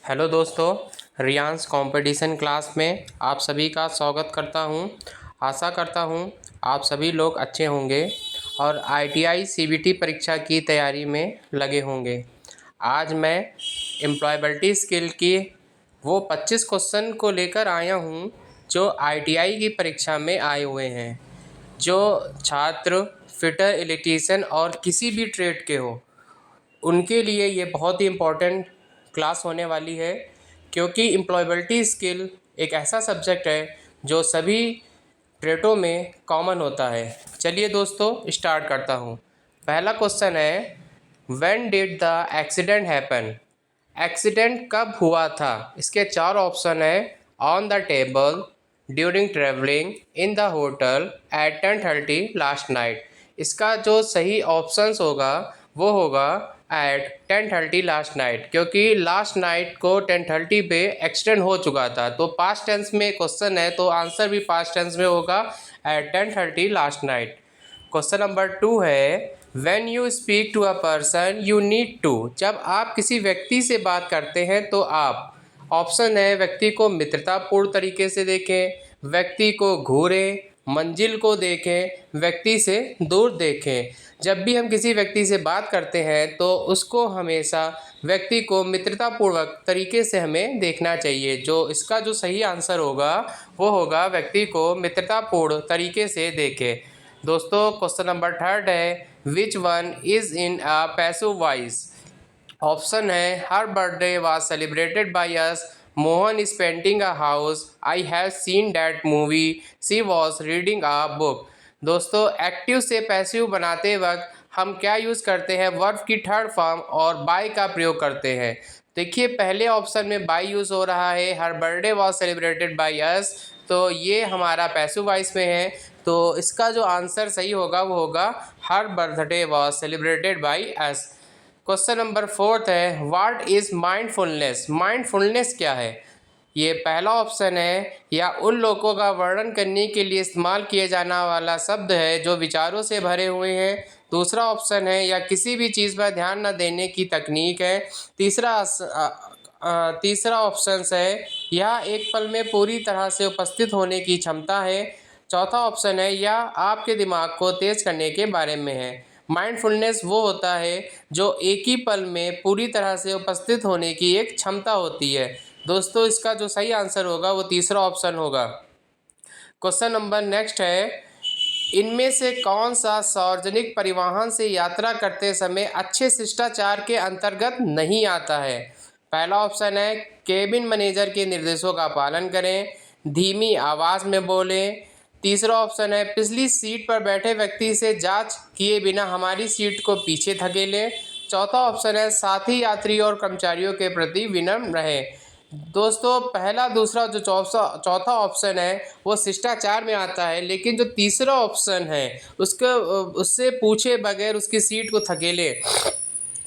Hello दोस्तों, रियांस competition class में आप सभी का स्वागत करता हूं। आशा करता हूं आप सभी लोग अच्छे होंगे और आईटीआई सीबीटी परीक्षा की तैयारी में लगे होंगे। आज मैं एम्प्लॉयबिलिटी स्किल की वो 25 क्वेश्चन को लेकर आया हूं जो आईटीआई की परीक्षा में आए हुए हैं। जो छात्र फिटर, इलेक्ट्रीशियन और किसी भी ट्रेड के हो, उनके लिए ये बहुत ही इम्पोर्टेंट क्लास होने वाली है, क्योंकि एम्प्लॉयबिलिटी स्किल एक ऐसा सब्जेक्ट है जो सभी ट्रेडों में कॉमन होता है। चलिए दोस्तों, स्टार्ट करता हूँ। पहला क्वेश्चन है, when did the accident happen? Accident कब हुआ था? इसके चार ऑप्शन है। On the table, during travelling, in the hotel, at 10:30 last night. इसका जो सही ऑप्शंस होगा वो होगा एट 10:30 लास्ट नाइट, क्योंकि लास्ट नाइट को 10:30 पे एक्सटेंड हो चुका था। तो पास्ट टेंस में क्वेश्चन है तो आंसर भी पास्ट टेंस में होगा at 10:30 last night. Question number 2 है, when you speak to a person you need to. जब आप किसी व्यक्ति से बात करते हैं तो आप, ऑप्शन है, व्यक्ति को मित्रतापूर्ण तरीके से देखें, व्यक्ति को घूरें, मंजिल को देखें, व्यक्ति से दूर देखें। जब भी हम किसी व्यक्ति से बात करते हैं तो उसको हमेशा व्यक्ति को मित्रतापूर्वक तरीके से हमें देखना चाहिए। जो इसका जो सही आंसर होगा वो होगा व्यक्ति को मित्रतापूर्ण तरीके से देखें। दोस्तों, क्वेश्चन नंबर 3 है, which one is in a passive voice? Option है, her birthday was celebrated by us, Mohan is painting a house, I have seen that movie, she was reading a book. दोस्तों, एक्टिव से passive बनाते वक्त हम क्या use करते हैं? Verb की थर्ड फॉर्म और बाय का प्रयोग करते हैं। देखिए, पहले ऑप्शन में बाय यूज़ हो रहा है, her birthday was celebrated by us, तो ये हमारा पैसिव वॉइस में है। तो इसका जो आंसर सही होगा वो होगा her birthday was celebrated by us. Question number 4 है, व्हाट इज़ माइंडफुलनेस? माइंडफुलनेस क्या है? ये पहला ऑप्शन है, या उन लोगों का वर्णन करने के लिए इस्तेमाल किए जाने वाला शब्द है जो विचारों से भरे हुए हैं। दूसरा ऑप्शन है, या किसी भी चीज़ पर ध्यान न देने की तकनीक है। तीसरा ऑप्शन है, यह एक पल में पूरी तरह से उपस्थित होने की क्षमता है। चौथा ऑप्शन है, या आपके दिमाग को तेज करने के बारे में है। माइंडफुलनेस वो होता है जो एक ही पल में पूरी तरह से उपस्थित होने की एक क्षमता होती है। दोस्तों, इसका जो सही आंसर होगा वो तीसरा ऑप्शन होगा। क्वेश्चन नंबर नेक्स्ट है, इनमें से कौन सा सार्वजनिक परिवहन से यात्रा करते समय अच्छे शिष्टाचार के अंतर्गत नहीं आता है? पहला ऑप्शन है, केबिन मैनेजर के निर्देशों का पालन करें, धीमी आवाज़ में बोलें। तीसरा ऑप्शन है, पिछली सीट पर बैठे व्यक्ति से जांच किए बिना हमारी सीट को पीछे धकेलें। चौथा ऑप्शन है, साथी, यात्री और कर्मचारियों के प्रति विनम्र रहें। दोस्तों, पहला, दूसरा जो चौथा ऑप्शन है वो शिष्टाचार में आता है, लेकिन जो तीसरा ऑप्शन है उससे पूछे बगैर उसकी सीट को धकेले,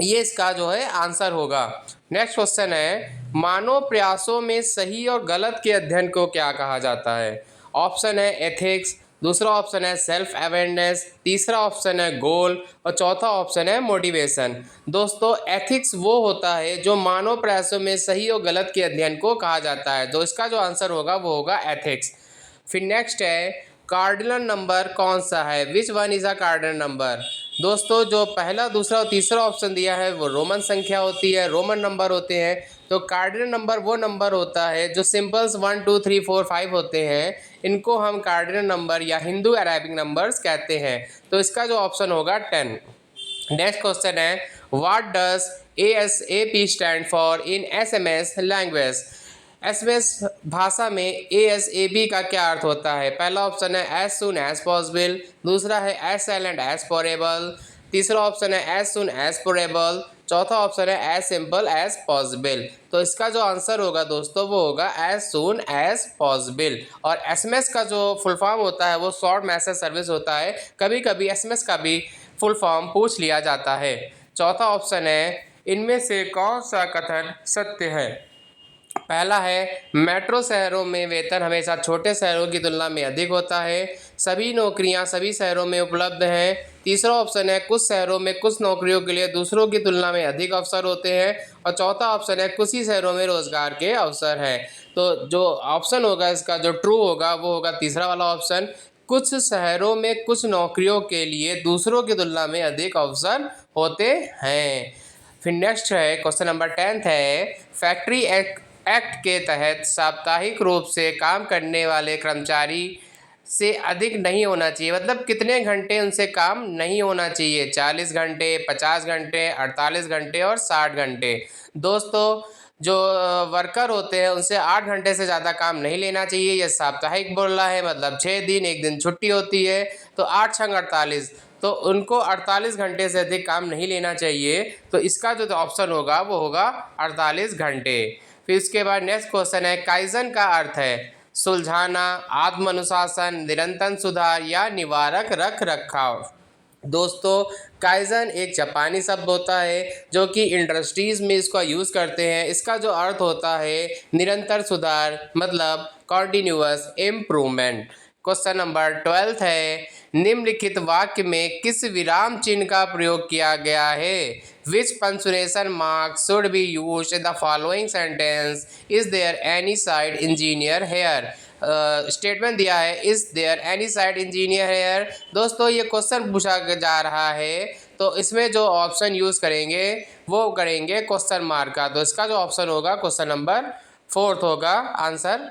ये इसका जो है आंसर होगा। नेक्स्ट क्वेश्चन है, मानव प्रयासों में सही और गलत के अध्ययन को क्या कहा जाता है? ऑप्शन है एथिक्स, दूसरा ऑप्शन है सेल्फ अवेयरनेस, तीसरा ऑप्शन है गोल और चौथा ऑप्शन है मोटिवेशन। दोस्तों, एथिक्स वो होता है जो मानव प्रयासों में सही और गलत के अध्ययन को कहा जाता है। तो इसका जो आंसर होगा वो होगा एथिक्स। फिर नेक्स्ट है, कार्डिनल नंबर कौन सा है? Which one is a cardinal number? दोस्तों, जो पहला, दूसरा और तीसरा ऑप्शन दिया है वो रोमन संख्या होती है, रोमन नंबर होते हैं। तो कार्डिनल नंबर वो नंबर होता है जो सिंपल्स 1 2 3 4 5 होते हैं, इनको हम कार्डिनल नंबर या हिंदू अरेबिक नंबर्स कहते हैं। तो इसका जो ऑप्शन होगा 10। नेक्स्ट क्वेश्चन है, what does ASAP stand for in SMS language? SMS भाषा में ASAP का क्या अर्थ होता है? पहला ऑप्शन है एज सुन एज पॉसिबल, दूसरा है एज साइलेंट एज पॉरेबल, तीसरा ऑप्शन है एज सुन एज पॉरेबल, चौथा ऑप्शन है एज सिंपल एज पॉसिबल। तो इसका जो आंसर होगा दोस्तों वो होगा एज सुन एज पॉसिबल। और SMS का जो फुल फॉर्म होता है वो शॉर्ट मैसेज सर्विस होता है। कभी कभी SMS का भी फुल फॉर्म पूछ लिया जाता है। चौथा ऑप्शन है, इनमें से कौन सा कथन सत्य है? पहला है, मेट्रो शहरों में वेतन हमेशा छोटे शहरों की तुलना में अधिक होता है, सभी नौकरियां सभी शहरों में उपलब्ध हैं। तीसरा ऑप्शन है कुछ शहरों में कुछ नौकरियों के लिए दूसरों की तुलना में अधिक अवसर होते हैं। और चौथा ऑप्शन है कुछ ही शहरों में रोजगार के अवसर हैं। तो जो ऑप्शन होगा इसका जो ट्रू होगा वो होगा तीसरा वाला ऑप्शन, कुछ शहरों में कुछ नौकरियों के लिए दूसरों की तुलना में अधिक अवसर होते हैं। फिर नेक्स्ट है क्वेश्चन नंबर 10 है, फैक्ट्री एक्ट के तहत साप्ताहिक रूप से काम करने वाले कर्मचारी से अधिक नहीं होना चाहिए, मतलब कितने घंटे उनसे काम नहीं होना चाहिए, 40 घंटे, 50 घंटे, 48 घंटे और 60 घंटे। दोस्तों जो वर्कर होते हैं उनसे 8 घंटे से ज़्यादा काम नहीं लेना चाहिए। ये साप्ताहिक बोल रहा है, मतलब 6 दिन, एक दिन छुट्टी होती है, तो 8 छंग 48, तो उनको 48 घंटे से अधिक काम नहीं लेना चाहिए। तो इसका जो ऑप्शन होगा वो होगा 48 घंटे। फिर इसके बाद नेक्स्ट क्वेश्चन है, काइजन का अर्थ है सुलझाना, आत्म अनुशासन, निरंतर सुधार या निवारक रख रखाव। दोस्तों काइजन एक जापानी शब्द होता है जो कि इंडस्ट्रीज़ में इसका यूज़ करते हैं। इसका जो अर्थ होता है निरंतर सुधार, मतलब कॉन्टिन्यूअस इम्प्रूवमेंट। क्वेश्चन नंबर 12 है, निम्नलिखित वाक्य में किस विराम चिन्ह का प्रयोग किया गया है? Which punctuation mark should be used in the following sentence? Is there any side engineer here? Statement दिया है, is there any side engineer here. दोस्तों ये क्वेश्चन पूछा जा रहा है, तो इसमें जो ऑप्शन यूज़ करेंगे वो करेंगे क्वेश्चन मार्क का। तो इसका जो ऑप्शन होगा क्वेश्चन नंबर 4 होगा आंसर।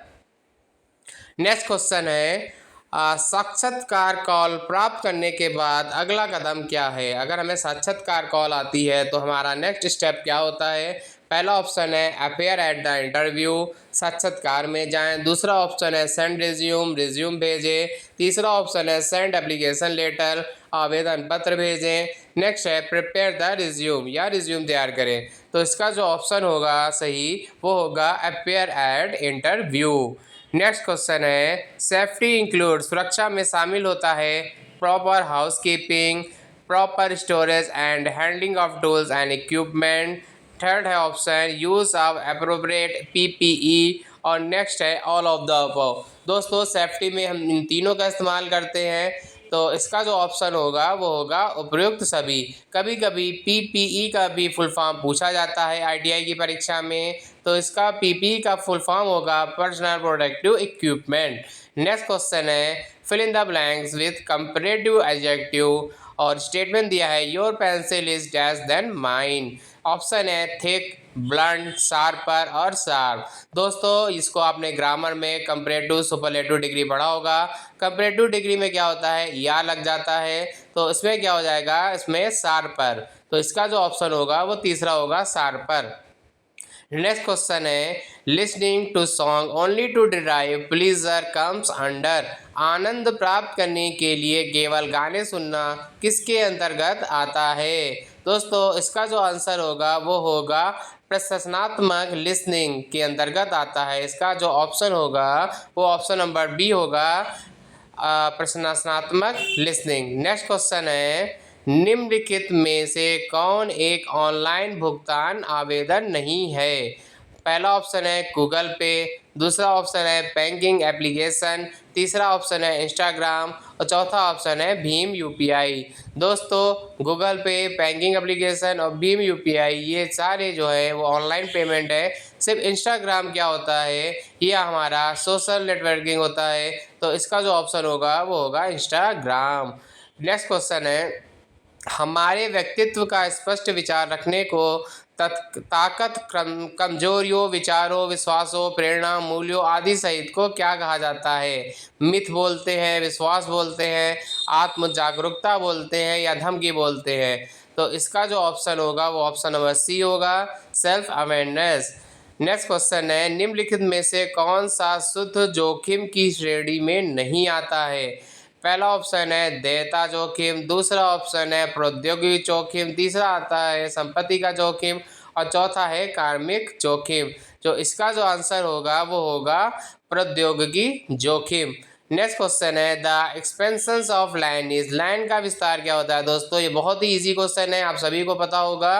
नेक्स्ट क्वेश्चन है, साक्षात्कार कॉल प्राप्त करने के बाद अगला कदम क्या है? अगर हमें साक्षात्कार कॉल आती है तो हमारा नेक्स्ट स्टेप क्या होता है? पहला ऑप्शन है अपेयर एट द इंटरव्यू, साक्षात्कार में जाएं। दूसरा ऑप्शन है सेंड रिज्यूम, रिज्यूम भेजें। तीसरा ऑप्शन है सेंड एप्लीकेशन लेटर, आवेदन पत्र भेजें। नेक्स्ट है प्रिपेयर द रिज्यूम, या रिज्यूम तैयार करें। तो इसका जो ऑप्शन होगा सही वो होगा appear at interview. Next question है, सेफ्टी इंक्लूड, सुरक्षा में शामिल होता है proper housekeeping, proper storage and handling of tools and equipment. Third है option use of appropriate PPE, और नेक्स्ट है ऑल ऑफ द अबव। दोस्तों सेफ्टी में हम इन तीनों का इस्तेमाल करते हैं, तो इसका जो ऑप्शन होगा वो होगा उपयुक्त सभी। कभी कभी पीपीई का भी फुल फॉर्म पूछा जाता है आईटीआई की परीक्षा में, तो इसका पीपीई का फुल फॉर्म होगा personal protective equipment. Next question है fill in the blanks with comparative adjective, और स्टेटमेंट दिया है your pencil is dash than mine. Option है थिक, ब्लंट, शार्पर और शार्प। दोस्तों इसको आपने ग्रामर में कंपैरेटिव सुपरलेटिव डिग्री पढ़ा होगा। कंपैरेटिव डिग्री में क्या होता है, या लग जाता है, तो इसमें क्या हो जाएगा, इसमें शार्पर। तो इसका जो ऑप्शन होगा वो तीसरा होगा शार्पर। नेक्स्ट क्वेश्चन है listening to song only to derive pleasure comes under, आनंद प्राप्त करने के लिए केवल गाने सुनना किसके अंतर्गत आता है? दोस्तों इसका जो आंसर होगा वो होगा प्रशंसात्मक लिसनिंग के अंतर्गत आता है। इसका जो ऑप्शन होगा वो ऑप्शन नंबर बी होगा प्रशंसात्मक लिसनिंग। नेक्स्ट क्वेश्चन है निम्नलिखित में से कौन एक ऑनलाइन भुगतान आवेदन नहीं है? पहला ऑप्शन है गूगल पे, दूसरा ऑप्शन है बैंकिंग एप्लीकेशन, तीसरा ऑप्शन है इंस्टाग्राम और चौथा ऑप्शन है भीम यूपीआई। दोस्तों गूगल पे, बैंकिंग एप्लीकेशन और भीम यूपीआई ये सारे जो है वो ऑनलाइन पेमेंट है। सिर्फ इंस्टाग्राम क्या होता है, ये हमारा सोशल नेटवर्किंग होता है। तो इसका जो ऑप्शन होगा वो होगा इंस्टाग्राम। नेक्स्ट क्वेश्चन है हमारे व्यक्तित्व का स्पष्ट विचार रखने को ताकत, कमजोरियों, विचारों, विश्वासों, प्रेरणा, मूल्यों आदि सहित को क्या कहा जाता है? मिथ बोलते हैं, विश्वास बोलते हैं, आत्म जागरूकता बोलते हैं या धमकी बोलते हैं? तो इसका जो ऑप्शन होगा वो ऑप्शन नंबर सी होगा सेल्फ अवेयरनेस। नेक्स्ट क्वेश्चन है निम्नलिखित में से कौन सा शुद्ध जोखिम की श्रेणी में नहीं आता है? पहला ऑप्शन है देयता जोखिम, दूसरा ऑप्शन है प्रौद्योगिकी जोखिम, तीसरा आता है संपत्ति का जोखिम और चौथा है कार्मिक जोखिम। जो इसका जो आंसर होगा वो होगा प्रौद्योगिकी जोखिम। नेक्स्ट क्वेश्चन है the expansion of land is, land का विस्तार क्या होता है? दोस्तों ये बहुत ही इजी क्वेश्चन है, आप सभी को पता होगा।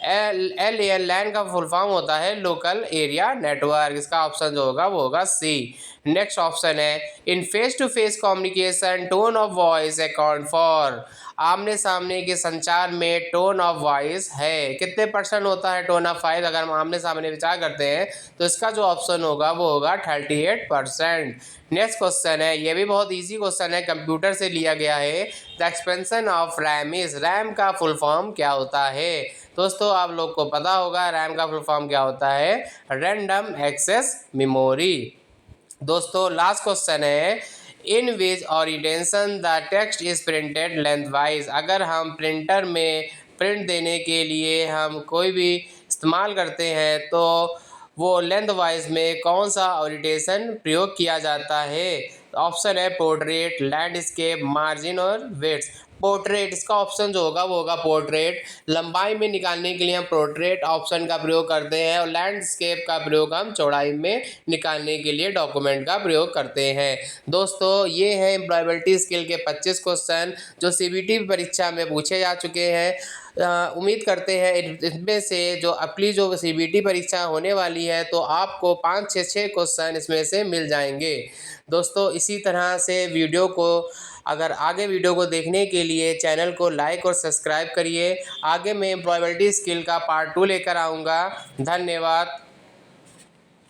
LAN लैंड का फुल फॉर्म होता है लोकल एरिया नेटवर्क। इसका ऑप्शन जो होगा वो होगा सी। नेक्स्ट ऑप्शन है इन face to face communication tone of voice account for. आमने सामने के संचार में टोन ऑफ वॉइस है, कितने परसेंट होता है टोन ऑफ वॉइस अगर हम आमने सामने विचार करते हैं तो इसका जो ऑप्शन होगा वो होगा 38%। नेक्स्ट क्वेश्चन है, ये भी बहुत इजी क्वेश्चन है, कंप्यूटर से लिया गया है। The expansion of RAM is, RAM का फुल फॉर्म क्या होता है? दोस्तों आप लोग को पता होगा रैम का फुल फॉर्म क्या होता है, रैंडम एक्सेस मेमोरी। दोस्तों लास्ट क्वेश्चन है in which orientation the text is printed lengthwise. अगर हम प्रिंटर में प्रिंट देने के लिए हम कोई भी इस्तेमाल करते हैं तो वो लेंथ वाइज में कौन सा ओरिएंटेशन प्रयोग किया जाता है? ऑप्शन है पोर्ट्रेट, लैंडस्केप, मार्जिन और वेट्स। पोर्ट्रेट इसका ऑप्शन जो होगा वो होगा पोर्ट्रेट। लंबाई में निकालने के लिए हम पोर्ट्रेट ऑप्शन का प्रयोग करते हैं और लैंडस्केप का प्रयोग हम चौड़ाई में निकालने के लिए डॉक्यूमेंट का प्रयोग करते हैं। दोस्तों ये हैं एम्प्लॉयबिलिटी स्किल के 25 क्वेश्चन जो सीबीटी परीक्षा में पूछे जा चुके हैं। उम्मीद करते हैं इसमें से जो अगली जो सीबीटी परीक्षा होने वाली है तो आपको 5-6 क्वेश्चन इसमें से मिल जाएंगे। दोस्तों इसी तरह से वीडियो को अगर आगे वीडियो को देखने के लिए चैनल को लाइक और सब्सक्राइब करिए। आगे मैं एम्प्लॉयबिलिटी स्किल का पार्ट 2 लेकर आऊँगा। धन्यवाद।